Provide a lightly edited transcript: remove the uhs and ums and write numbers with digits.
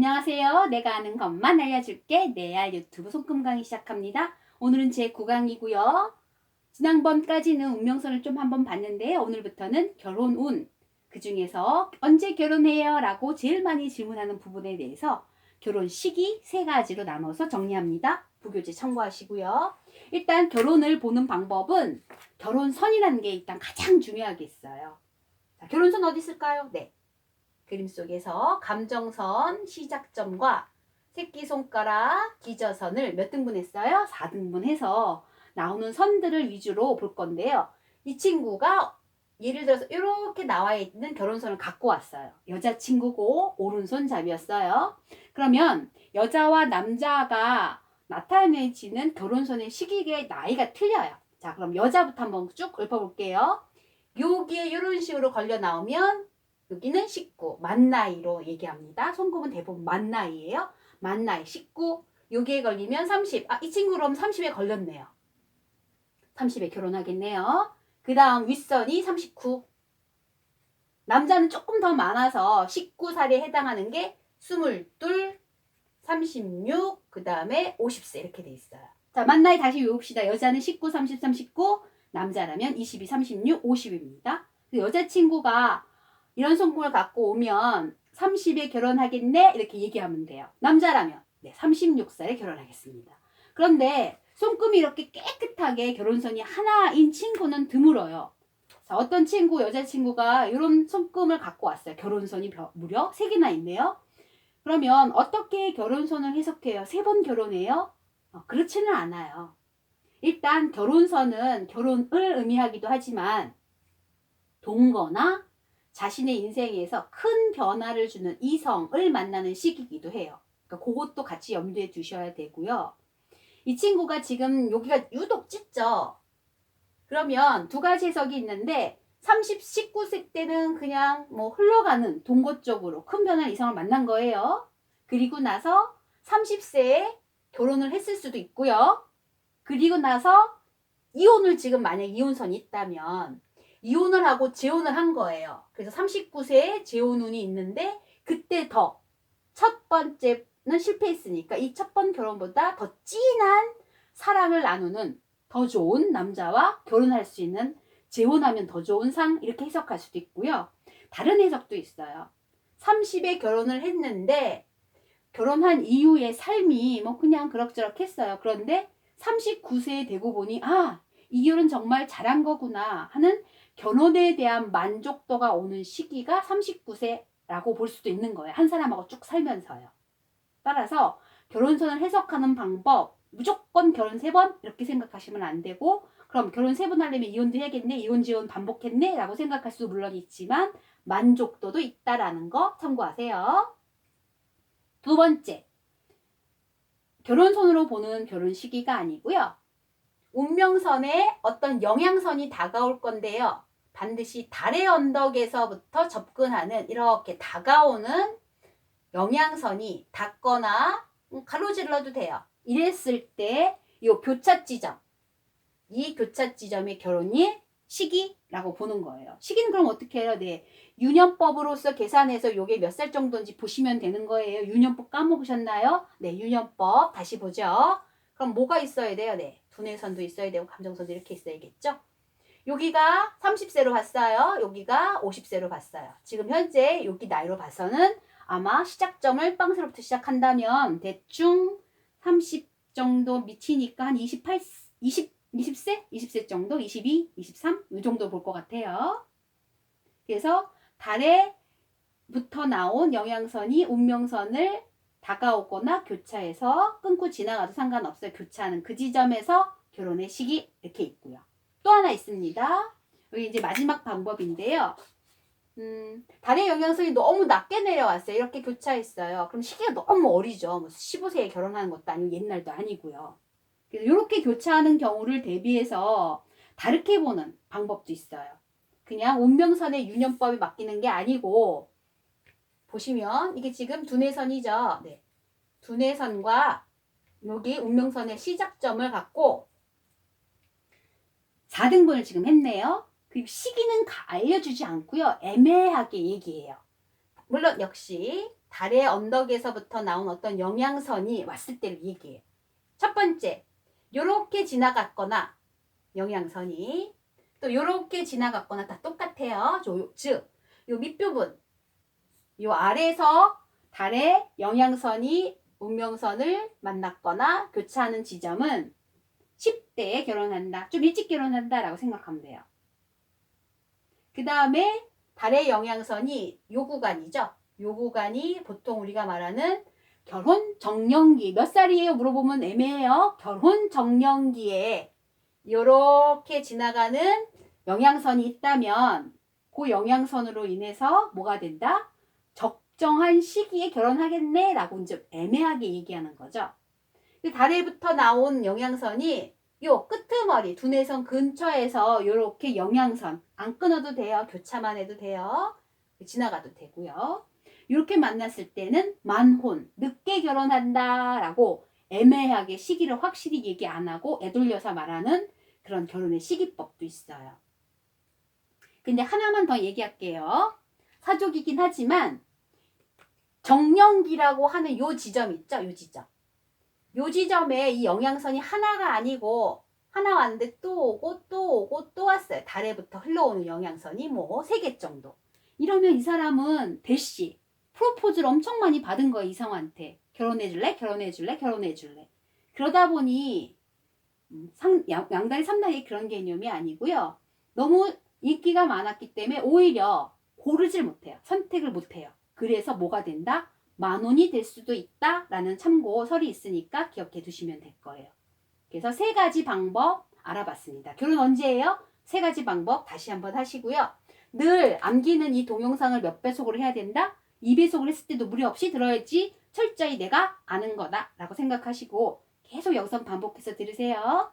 안녕하세요. 내가 아는 것만 알려줄게. 내알 유튜브 손금 강의 시작합니다. 오늘은 제 9강이고요. 지난번까지는 운명선을 좀 한번 봤는데 오늘부터는 결혼운, 그 중에서 언제 결혼해요? 라고 제일 많이 질문하는 부분에 대해서 결혼 시기 3가지로 나눠서 정리합니다. 부교재 참고하시고요. 일단 결혼을 보는 방법은 결혼선이라는 게 일단 가장 중요하겠어요. 자, 결혼선 어디 있을까요? 네. 그림 속에서 감정선, 시작점과 새끼손가락, 기저선을 몇 등분 했어요? 4등분 해서 나오는 선들을 위주로 볼 건데요. 이 친구가 예를 들어서 이렇게 나와 있는 결혼선을 갖고 왔어요. 여자친구고 오른손잡이였어요. 그러면 여자와 남자가 나타내지는 결혼선의 시기의 나이가 틀려요. 자, 그럼 여자부터 한번 쭉 읊어볼게요. 여기에 이런 식으로 걸려 나오면 여기는 19, 만 나이로 얘기합니다. 손금은 대부분 만 나이예요. 만 나이 19, 여기에 걸리면 30. 이 친구 그럼 30에 걸렸네요. 30에 결혼하겠네요. 그 다음 윗선이 39. 남자는 조금 더 많아서 19살에 해당하는 게 22, 36, 그 다음에 50세 이렇게 돼 있어요. 자, 만 나이 다시 외웁시다. 여자는 19, 30, 39, 남자라면 22, 36, 50입니다. 여자친구가 이런 손금을 갖고 오면 30에 결혼하겠네? 이렇게 얘기하면 돼요. 남자라면 36살에 결혼하겠습니다. 그런데 손금이 이렇게 깨끗하게 결혼선이 하나인 친구는 드물어요. 자, 어떤 친구, 여자친구가 이런 손금을 갖고 왔어요. 결혼선이 무려 3개나 있네요. 그러면 어떻게 결혼선을 해석해요? 3번 결혼해요? 그렇지는 않아요. 일단 결혼선은 결혼을 의미하기도 하지만 동거나 자신의 인생에서 큰 변화를 주는 이성을 만나는 시기이기도 해요. 그러니까 그것도 같이 염두에 두셔야 되고요. 이 친구가 지금 여기가 유독 찢죠. 그러면 2가지 해석이 있는데 19세 때는 그냥 뭐 흘러가는 동거 쪽으로 큰 변화의 이성을 만난 거예요. 그리고 나서 30세에 결혼을 했을 수도 있고요. 그리고 나서 이혼을 지금 만약 이혼선이 있다면 이혼을 하고 재혼을 한 거예요. 그래서 39세에 재혼운이 있는데 그때 더 첫 번째는 실패했으니까 이 첫 번 결혼보다 더 진한 사랑을 나누는 더 좋은 남자와 결혼할 수 있는, 재혼하면 더 좋은 상, 이렇게 해석할 수도 있고요. 다른 해석도 있어요. 30에 결혼을 했는데 결혼한 이후의 삶이 뭐 그냥 그럭저럭 했어요. 그런데 39세에 되고 보니 이 결혼 정말 잘한 거구나 하는 결혼에 대한 만족도가 오는 시기가 39세라고 볼 수도 있는 거예요. 한 사람하고 쭉 살면서요. 따라서 결혼선을 해석하는 방법, 무조건 결혼 3번 이렇게 생각하시면 안 되고, 그럼 결혼 3번 하려면 이혼도 해야겠네, 이혼 재혼 반복했네 라고 생각할 수도 물론 있지만 만족도도 있다라는 거 참고하세요. 2번째, 결혼선으로 보는 결혼 시기가 아니고요. 운명선에 어떤 영향선이 다가올 건데요. 반드시 달의 언덕에서부터 접근하는 이렇게 다가오는 영향선이 닿거나 가로질러도 돼요. 이랬을 때 이 교차 지점, 이 교차 지점의 결혼이 시기라고 보는 거예요. 시기는 그럼 어떻게 해요? 유년법으로서 계산해서 이게 몇 살 정도인지 보시면 되는 거예요. 유년법 까먹으셨나요? 유년법 다시 보죠. 그럼 뭐가 있어야 돼요? 두뇌선도 있어야 되고 감정선도 이렇게 있어야겠죠? 여기가 30세로 봤어요. 여기가 50세로 봤어요. 지금 현재 여기 나이로 봐서는 아마 시작점을 빵세로부터 시작한다면 대충 30 정도 미치니까 한 20세? 20세 정도? 22, 23? 이 정도 볼 것 같아요. 그래서 달에부터 나온 영향선이 운명선을 다가오거나 교차해서 끊고 지나가도 상관없어요. 교차하는 그 지점에서 결혼의 시기 이렇게 있고요. 또 하나 있습니다. 여기 이제 마지막 방법인데요. 달의 영향선이 너무 낮게 내려왔어요. 이렇게 교차했어요. 그럼 시기가 너무 어리죠. 뭐 15세에 결혼하는 것도 아니고 옛날도 아니고요. 그래서 이렇게 교차하는 경우를 대비해서 다르게 보는 방법도 있어요. 그냥 운명선의 유년법에 맡기는 게 아니고, 보시면 이게 지금 두뇌선이죠. 두뇌선과 여기 운명선의 시작점을 갖고 4등분을 지금 했네요. 그리고 시기는 알려주지 않고요. 애매하게 얘기해요. 물론 역시 달의 언덕에서부터 나온 어떤 영양선이 왔을 때를 얘기해요. 첫 번째, 요렇게 지나갔거나 영양선이 또 요렇게 지나갔거나 다 똑같아요. 즉, 요 밑부분, 요 아래에서 달의 영양선이 운명선을 만났거나 교차하는 지점은 10대에 결혼한다. 좀 일찍 결혼한다 라고 생각하면 돼요. 그 다음에 달의 영양선이 요 구간이죠. 요 구간이 보통 우리가 말하는 결혼 정년기. 몇 살이에요? 물어보면 애매해요. 결혼 정년기에 요렇게 지나가는 영양선이 있다면 그 영양선으로 인해서 뭐가 된다? 적정한 시기에 결혼하겠네 라고 이제 애매하게 얘기하는 거죠. 달에부터 나온 영양선이 요 끄트머리 두뇌선 근처에서 요렇게 영양선 안 끊어도 돼요. 교차만 해도 돼요. 지나가도 되고요. 이렇게 만났을 때는 만혼, 늦게 결혼한다 라고 애매하게 시기를 확실히 얘기 안 하고 애돌려서 말하는 그런 결혼의 시기법도 있어요. 근데 하나만 더 얘기할게요. 사족이긴 하지만 정년기라고 하는 요 지점 있죠? 요 지점. 요 지점에 이 영양선이 하나가 아니고 하나 왔는데 또 오고 또 오고 또 왔어요. 달에부터 흘러오는 영양선이 뭐 3개 정도. 이러면 이 사람은 대시 프로포즈를 엄청 많이 받은 거예요. 이성한테. 결혼해줄래? 결혼해줄래? 결혼해줄래? 그러다 보니 양다리 삼다리 그런 개념이 아니고요. 너무 인기가 많았기 때문에 오히려 고르질 못해요. 선택을 못해요. 그래서 뭐가 된다? 만혼이 될 수도 있다라는 참고설이 있으니까 기억해 두시면 될 거예요. 그래서 3가지 방법 알아봤습니다. 결혼 언제예요? 3가지 방법 다시 한번 하시고요. 늘 암기는 이 동영상을 몇 배속으로 해야 된다? 2배속을 했을 때도 무리 없이 들어야지 철저히 내가 아는 거다 라고 생각하시고 계속 영상 반복해서 들으세요.